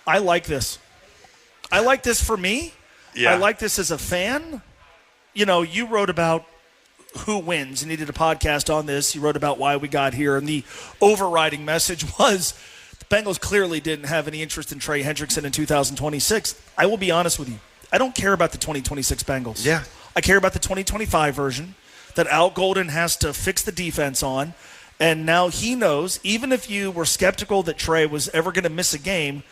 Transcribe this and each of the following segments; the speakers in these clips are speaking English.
I like this. I like this for me. Yeah. I like this as a fan. You know, you wrote about who wins, and you did a podcast on this. You wrote about why we got here, and the overriding message was the Bengals clearly didn't have any interest in Trey Hendrickson in 2026. I will be honest with you. I don't care about the 2026 Bengals. Yeah. I care about the 2025 version that Al Golden has to fix the defense on. And now he knows, even if you were skeptical that Trey was ever going to miss a game,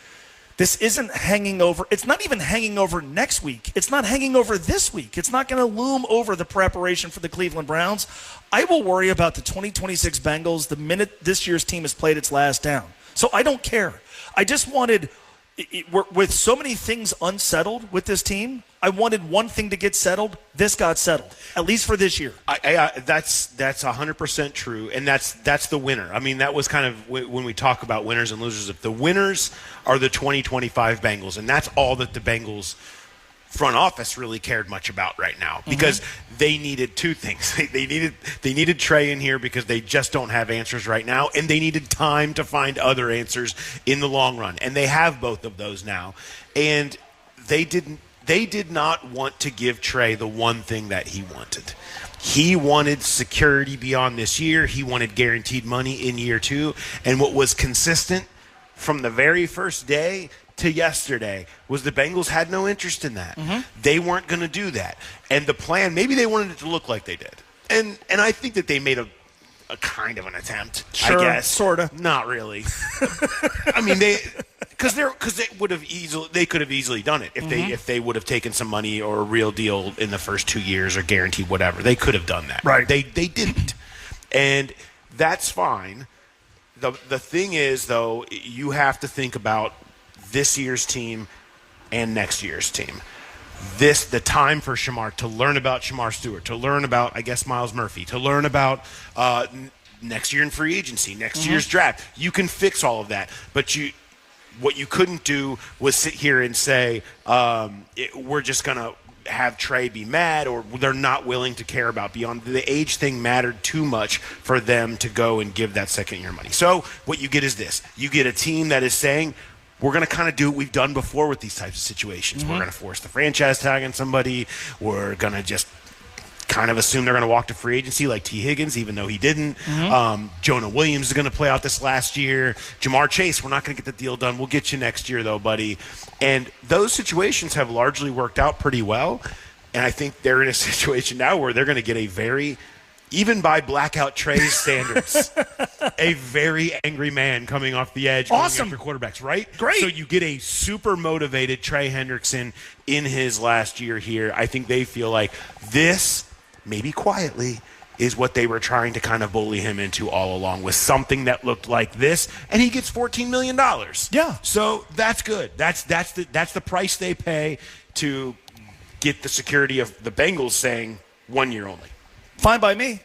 this isn't hanging over. It's not even hanging over next week. It's not hanging over this week. It's not going to loom over the preparation for the Cleveland Browns. I will worry about the 2026 Bengals the minute this year's team has played its last down. So I don't care. I just wanted, with so many things unsettled with this team, I wanted one thing to get settled. This got settled, at least for this year. That's 100% true, and that's the winner. I mean, that was kind of when we talk about winners and losers. If the winners are the 2025 Bengals, and that's all that the Bengals front office really cared much about right now, because they needed two things. They needed Trey in here because they just don't have answers right now, and they needed time to find other answers in the long run, and they have both of those now. And they did not want to give Trey the one thing that he wanted. He wanted security beyond this year. He wanted guaranteed money in year 2. And what was consistent from the very first day to yesterday was the Bengals had no interest in that. They weren't going to do that. And the plan, maybe they wanted it to look like they did. And I think that they made a kind of an attempt, sure, I guess. Sort of. Not really. I mean, because they could have easily done it if they would have taken some money or a real deal in the first 2 years or guaranteed whatever. They could have done that. Right. They didn't, and that's fine. The thing is, though, you have to think about this year's team and next year's team. The time for Shamar to learn about Shamar Stewart, to learn about, I guess, Miles Murphy, to learn about next year in free agency, next year's draft. You can fix all of that, but what you couldn't do was sit here and say, we're just going to have Trey be mad, or they're not willing to care about beyond. The age thing mattered too much for them to go and give that second year money. So what you get is this. You get a team that is saying, we're going to kind of do what we've done before with these types of situations. We're going to force the franchise tag on somebody. We're going to just kind of assume they're going to walk to free agency like T. Higgins, even though he didn't. Jonah Williams is going to play out this last year. Jamar Chase, we're not going to get the deal done. We'll get you next year, though, buddy. And those situations have largely worked out pretty well. And I think they're in a situation now where they're going to get a very, even by blackout Trey's standards, a very angry man coming off the edge going after quarterbacks, right? Great. So you get a super motivated Trey Hendrickson in his last year here. I think they feel like this, maybe quietly, is what they were trying to kind of bully him into all along, with something that looked like this, and he gets $14 million. Yeah. So that's good. That's the price they pay to get the security of the Bengals saying 1 year only. Fine by me.